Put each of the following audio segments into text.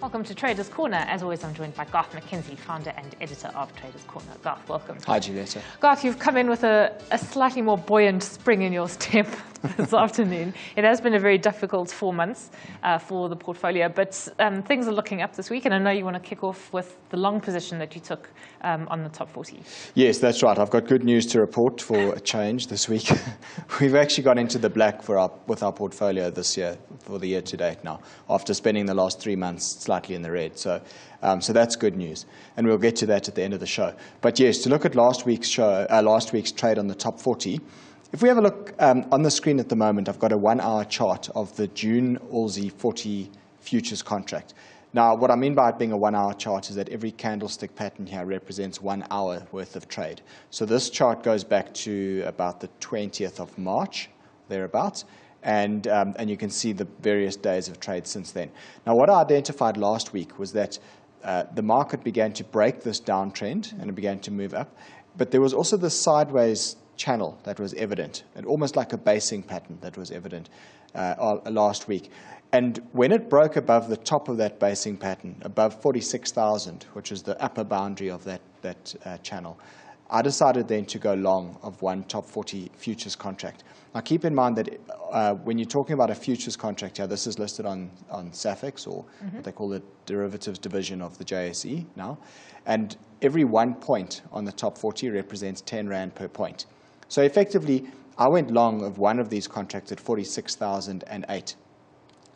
Welcome to Traders Corner. As always, I'm joined by Garth McKenzie, founder and editor of Traders Corner. Garth, welcome. Hi, Julieta. Garth, you've come in with a slightly more buoyant spring in your step this afternoon. It has been a very difficult 4 months for the portfolio, but things are looking up this week, and I know you want to kick off with the long position that you took on the top 40. Yes, that's right. I've got good news to report for a change this week. We've actually gone into the black with our portfolio this year, for the year to date now, after spending the last 3 months slightly in the red. So that's good news, and we'll get to that at the end of the show. But yes, to look at last week's trade on the top 40. If we have a look on the screen at the moment, I've got a 1 hour chart of the June Aussie 40 futures contract. Now, what I mean by it being a 1 hour chart is that every candlestick pattern here represents 1 hour worth of trade. So this chart goes back to about the 20th of March, thereabouts. And you can see the various days of trade since then. Now, what I identified last week was that the market began to break this downtrend and it began to move up. But there was also this sideways channel that was evident, and almost like a basing pattern that was evident last week. And when it broke above the top of that basing pattern, above 46,000, which is the upper boundary of that channel, I decided then to go long of one top 40 futures contract. Now, keep in mind that when you're talking about a futures contract here, this is listed on SAFEX, or what they call the derivatives division of the JSE now. And every 1 point on the top 40 represents 10 Rand per point. So effectively, I went long of one of these contracts at 46,008.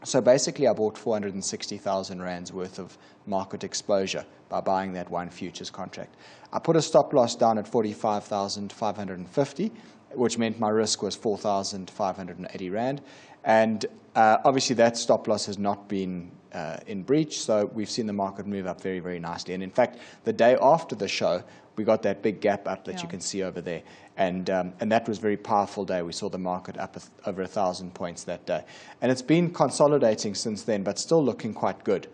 So basically, I bought 460,000 Rands worth of market exposure by buying that one futures contract. I put a stop loss down at 45,550, which meant my risk was 4,580 Rand. And obviously, that stop loss has not been in breach, so we've seen the market move up very, very nicely. And in fact, the day after the show, we got that big gap up that you can see over there. And that was a very powerful day. We saw the market up over 1,000 points that day. And it's been consolidating since then, but still looking quite good.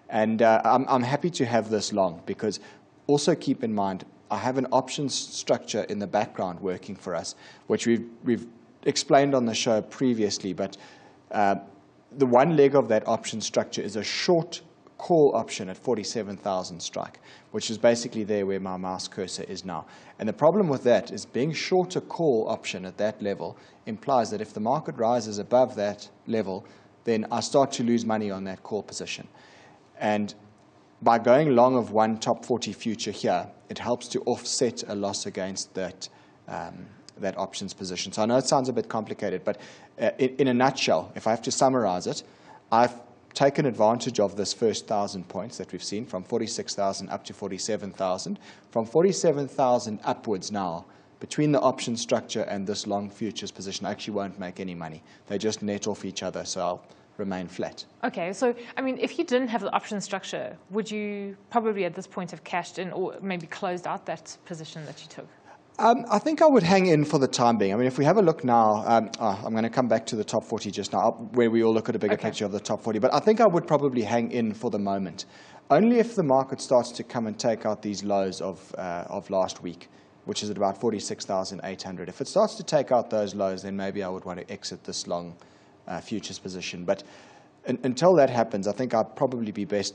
And I'm happy to have this long, because also keep in mind, I have an options structure in the background working for us, which we've explained on the show previously. But the one leg of that option structure is a short call option at 47,000 strike, which is basically there where my mouse cursor is now. And the problem with that is being short a call option at that level implies that if the market rises above that level, then I start to lose money on that call position. And by going long of one top 40 future here, it helps to offset a loss against that options position. So I know it sounds a bit complicated, but in a nutshell, if I have to summarize it, I've taken advantage of this first 1,000 points that we've seen, from 46,000 up to 47,000. From 47,000 upwards now, between the option structure and this long futures position, I actually won't make any money. They just net off each other, so I'll remain flat. Okay, so I mean, if you didn't have the option structure, would you probably at this point have cashed in or maybe closed out that position that you took? I think I would hang in for the time being. I mean, if we have a look now, I'm going to come back to the top 40 just now, where we all look at a bigger picture of the top 40. But I think I would probably hang in for the moment. Only if the market starts to come and take out these lows of last week, which is at about 46,800. If it starts to take out those lows, then maybe I would want to exit this long futures position. But until that happens, I think I'd probably be best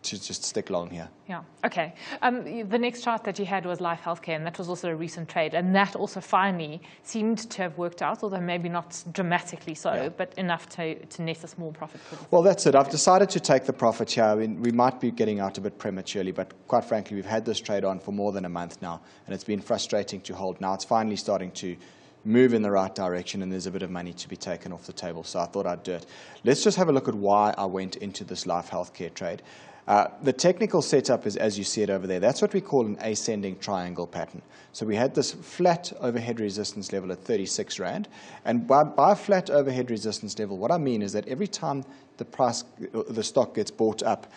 to just stick long here. Yeah, okay. The next chart that you had was Life Healthcare, and that was also a recent trade, and that also finally seemed to have worked out, although maybe not dramatically so, but enough to net a small profit. Well, that's it. I've decided to take the profit here. I mean, we might be getting out a bit prematurely, but quite frankly, we've had this trade on for more than a month now, and it's been frustrating to hold. Now it's finally starting to move in the right direction, and there's a bit of money to be taken off the table, so I thought I'd do it. Let's just have a look at why I went into this Life Healthcare trade. The technical setup is, as you see it over there, that's what we call an ascending triangle pattern. So we had this flat overhead resistance level at 36 Rand. And by flat overhead resistance level, what I mean is that every time the stock gets bought up,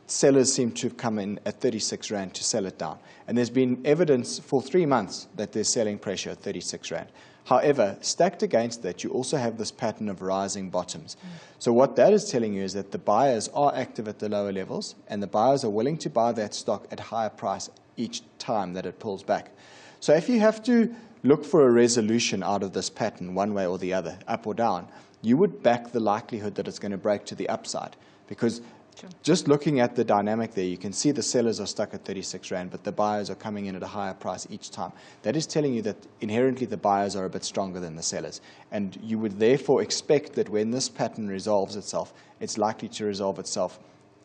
sellers seem to have come in at 36 Rand to sell it down. And there's been evidence for 3 months that there's selling pressure at 36 Rand. However, stacked against that, you also have this pattern of rising bottoms. So what that is telling you is that the buyers are active at the lower levels, and the buyers are willing to buy that stock at higher price each time that it pulls back. So if you have to look for a resolution out of this pattern one way or the other, up or down, you would back the likelihood that it's going to break to the upside, because Sure. Just looking at the dynamic there, you can see the sellers are stuck at 36 Rand, but the buyers are coming in at a higher price each time. That is telling you that inherently the buyers are a bit stronger than the sellers. And you would therefore expect that when this pattern resolves itself, it's likely to resolve itself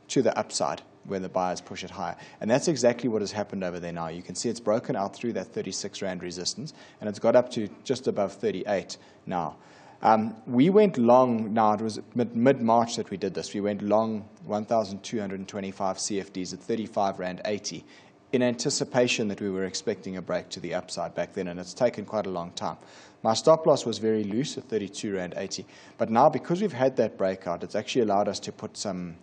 to the upside where the buyers push it higher. And that's exactly what has happened over there now. You can see it's broken out through that 36 Rand resistance, and it's got up to just above 38 now. We went long, now it was mid-March that we did this. We went long 1,225 CFDs at 35 Rand 80 in anticipation that we were expecting a break to the upside back then, and it's taken quite a long time. My stop loss was very loose at 32 Rand 80, but now because we've had that breakout, it's actually allowed us to put some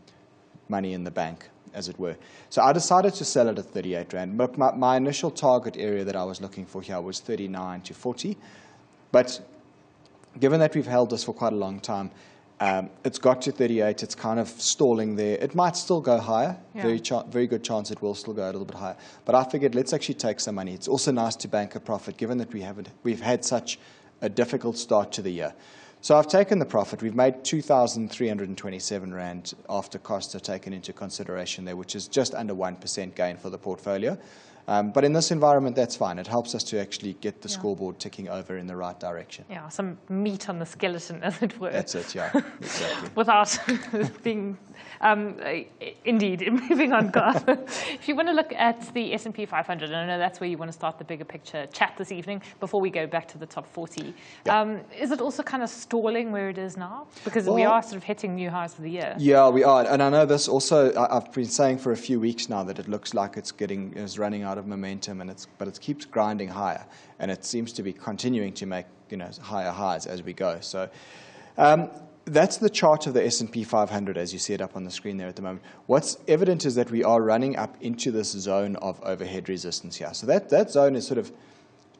money in the bank, as it were. So I decided to sell it at 38 Rand, but my initial target area that I was looking for here was 39 to 40, but given that we've held this for quite a long time, it's got to 38. It's kind of stalling there. It might still go higher. Yeah. Very good chance it will still go a little bit higher. But I figured let's actually take some money. It's also nice to bank a profit, given that we've had such a difficult start to the year. So I've taken the profit. We've made 2,327 Rand after costs are taken into consideration there, which is just under 1% gain for the portfolio. But in this environment, that's fine. It helps us to actually get the scoreboard ticking over in the right direction. Yeah, some meat on the skeleton, as it were. That's it, yeah, exactly. Without being, indeed, moving on, Garth. If you want to look at the S&P 500, and I know that's where you want to start the bigger picture chat this evening before we go back to the top 40. Yeah. Is it also kind of stalling where it is now? Because we are sort of hitting new highs for the year. Yeah, we are. And I know this also, I've been saying for a few weeks now that it looks like it's running out of momentum, but it keeps grinding higher, and it seems to be continuing to make higher highs as we go. So that's the chart of the S&P 500 as you see it up on the screen there at the moment. What's evident is that we are running up into this zone of overhead resistance here. So that zone is sort of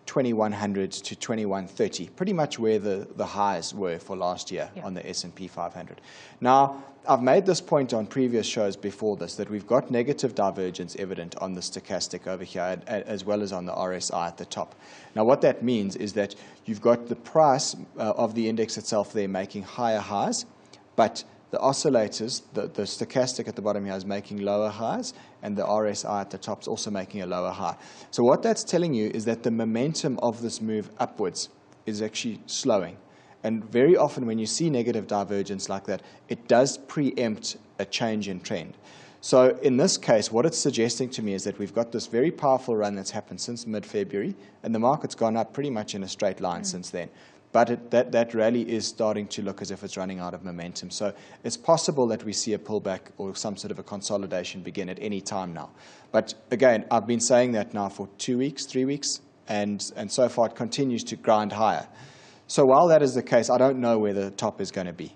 2100 to 2130, pretty much where the highs were for last year on the S&P 500. Now, I've made this point on previous shows before this, that we've got negative divergence evident on the stochastic over here, as well as on the RSI at the top. Now, what that means is that you've got the price of the index itself there making higher highs, but the oscillators, the stochastic at the bottom here is making lower highs, and the RSI at the top is also making a lower high. So what that's telling you is that the momentum of this move upwards is actually slowing. And very often when you see negative divergence like that, it does preempt a change in trend. So in this case, what it's suggesting to me is that we've got this very powerful run that's happened since mid-February, and the market's gone up pretty much in a straight line since then. But that rally is starting to look as if it's running out of momentum. So it's possible that we see a pullback or some sort of a consolidation begin at any time now. But again, I've been saying that now for 2 weeks, 3 weeks, and so far it continues to grind higher. So while that is the case, I don't know where the top is going to be.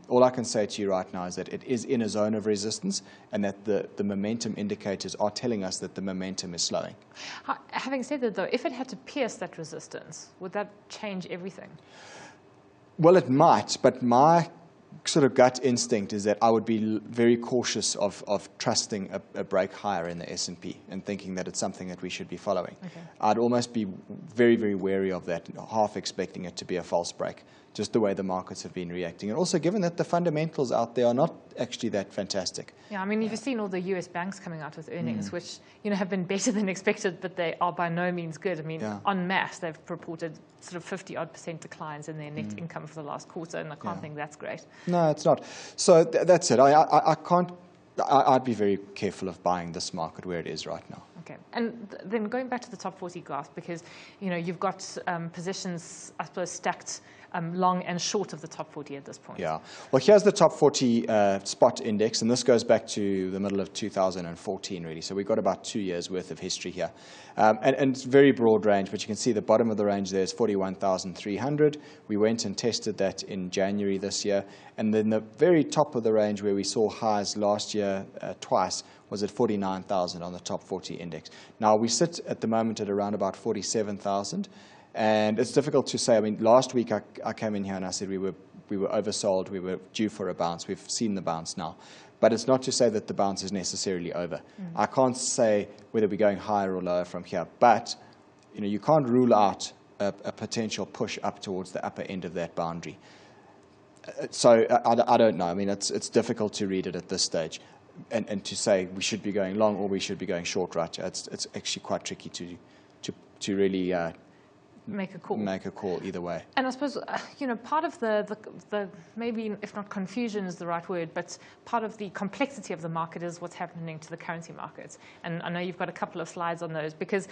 All I can say to you right now is that it is in a zone of resistance, and that the momentum indicators are telling us that the momentum is slowing. Having said that, though, if it had to pierce that resistance, would that change everything? Well, it might, but my sort of gut instinct is that I would be very cautious of trusting a break higher in the S&P and thinking that it's something that we should be following. Okay. I'd almost be very, very wary of that, half expecting it to be a false break, just the way the markets have been reacting. And also given that the fundamentals out there are not actually that fantastic. Yeah, I mean, you've seen all the US banks coming out with earnings, which have been better than expected, but they are by no means good. I mean, en masse, they've reported sort of 50-odd% declines in their net income for the last quarter, and I can't think that's great. No, it's not. So that's it. I can't. I'd be very careful of buying this market where it is right now. Okay, and then going back to the top 40 graph, because you've got positions, I suppose, stacked long and short of the top 40 at this point. Yeah. Well, here's the top 40 spot index, and this goes back to the middle of 2014, really. So we've got about 2 years worth of history here. And it's very broad range, but you can see the bottom of the range there is 41,300. We went and tested that in January this year. And then the very top of the range where we saw highs last year twice was at 49,000 on the top 40 index. Now, we sit at the moment at around about 47,000. And it's difficult to say. I mean, last week I came in here and I said we were oversold. We were due for a bounce. We've seen the bounce now. But it's not to say that the bounce is necessarily over. I can't say whether we're going higher or lower from here. But you can't rule out a potential push up towards the upper end of that boundary. So I don't know. I mean, it's difficult to read it at this stage, and to say we should be going long or we should be going short, right? It's actually quite tricky to really make a call. Make a call either way. And I suppose, part of the maybe, if not confusion is the right word, but part of the complexity of the market is what's happening to the currency markets. And I know you've got a couple of slides on those, because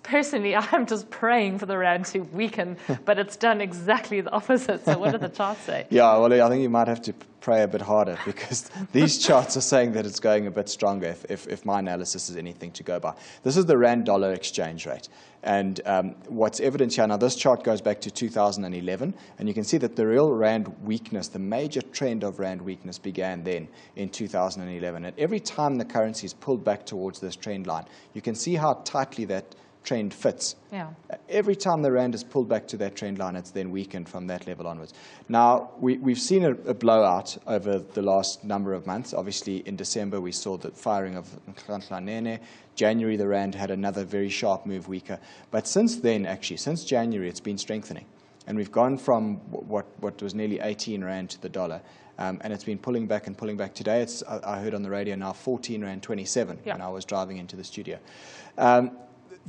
personally, I'm just praying for the rand to weaken, but it's done exactly the opposite. So what do the charts say? Yeah, well, I think you might have to pray a bit harder, because these charts are saying that it's going a bit stronger, if my analysis is anything to go by. This is the rand-dollar exchange rate. And what's evident here, now this chart goes back to 2011, and you can see that the real rand weakness, the major trend of rand weakness began then in 2011. And every time the currency is pulled back towards this trend line, you can see how tightly that trend fits. Yeah. Every time the rand is pulled back to that trend line, it's then weakened from that level onwards. Now, we've seen a blowout over the last number of months. Obviously, in December, we saw the firing of Nhlanhla. January, the rand had another very sharp move weaker. But since then, actually, since January, it's been strengthening. And we've gone from what was nearly 18 rand to the dollar. And it's been pulling back and pulling back. Today, I heard on the radio now 14 rand 27 when I was driving into the studio.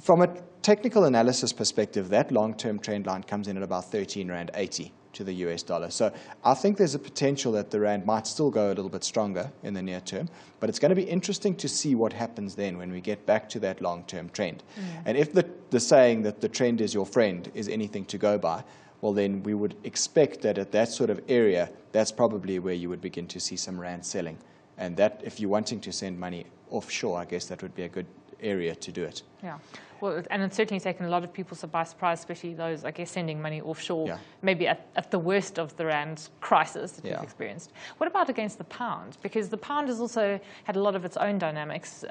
From a technical analysis perspective, that long-term trend line comes in at about 13 rand 80 to the US dollar. So I think there's a potential that the rand might still go a little bit stronger in the near term, but it's going to be interesting to see what happens then when we get back to that long-term trend. And if the saying that the trend is your friend is anything to go by, well, then we would expect that at that sort of area, that's probably where you would begin to see some rand selling. And that, if you're wanting to send money offshore, I guess that would be a good area to do it. Yeah, well, and it's certainly taken a lot of people by surprise, especially those, I guess, sending money offshore, maybe at the worst of the rand crisis that we've experienced. What about against the pound? Because the pound has also had a lot of its own dynamics,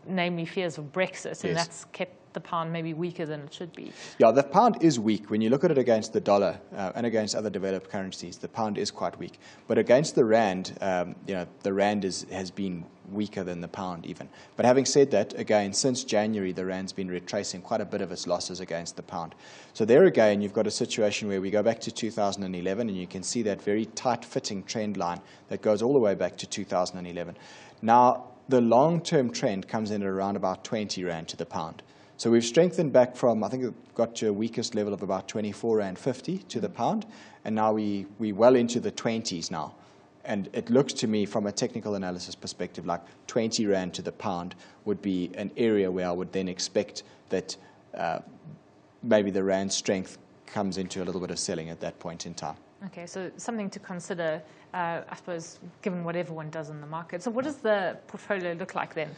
namely fears of Brexit, and that's kept the pound maybe weaker than it should be. Yeah, the pound is weak. When you look at it against the dollar and against other developed currencies, the pound is quite weak. But against the rand, the rand has been weaker than the pound even. But having said that, again, since January, the rand's been retracing quite a bit of its losses against the pound. So there again, you've got a situation where we go back to 2011, and you can see that very tight-fitting trend line that goes all the way back to 2011. Now, the long-term trend comes in at around about 20 rand to the pound. So we've strengthened back from, I think it got to a weakest level of about 24 rand 50 to the pound, and now we're well into the 20s now. And it looks to me, from a technical analysis perspective, like 20 rand to the pound would be an area where I would then expect that maybe the rand strength comes into a little bit of selling at that point in time. Okay, so something to consider, I suppose, given what everyone does in the market. So what does the portfolio look like then,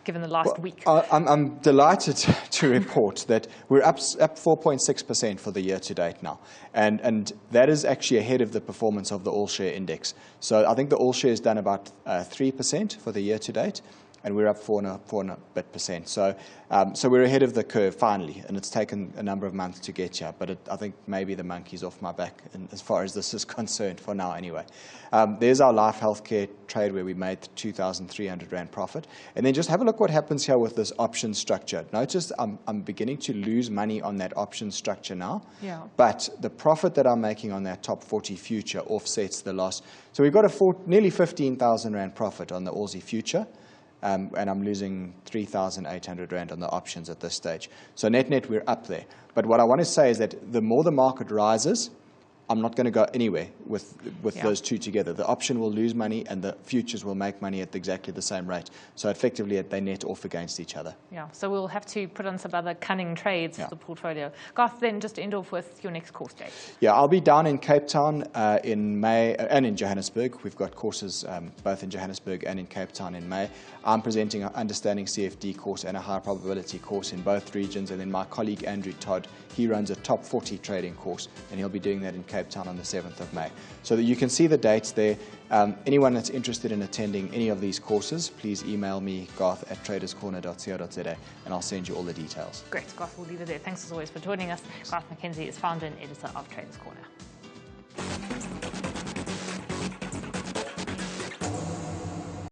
given the last week? I'm delighted to report that we're up 4.6% for the year to date now. And that is actually ahead of the performance of the all-share index. So I think the all-share has done about 3% for the year to date, and we're up 4 and a bit percent. So we're ahead of the curve finally, and it's taken a number of months to get here. But I think maybe the monkey's off my back, as far as this is concerned, for now anyway. There's our life healthcare trade where we made 2,300 rand profit. And then just have a look what happens here with this option structure. Notice I'm beginning to lose money on that option structure now. Yeah. But the profit that I'm making on that top 40 future offsets the loss. So we've got a nearly 15,000 rand profit on the Aussie future. And I'm losing 3,800 rand on the options at this stage. So net, we're up there. But what I want to say is that the more the market rises, I'm not going to go anywhere with those two together. The option will lose money, and the futures will make money at exactly the same rate. So effectively, they net off against each other. Yeah, so we'll have to put on some other cunning trades for the portfolio. Garth, then just to end off with your next course date. Yeah, I'll be down in Cape Town in May and in Johannesburg. We've got courses both in Johannesburg and in Cape Town in May. I'm presenting an Understanding CFD course and a High Probability course in both regions. And then my colleague Andrew Todd, he runs a Top 40 trading course, and he'll be doing that in Cape Town on the 7th of May. So that you can see the dates there. Anyone that's interested in attending any of these courses, please email me, garth@traderscorner.co.za, and I'll send you all the details. Great, Garth, we'll leave it there. Thanks as always for joining us. Garth McKenzie is founder and editor of Traders Corner.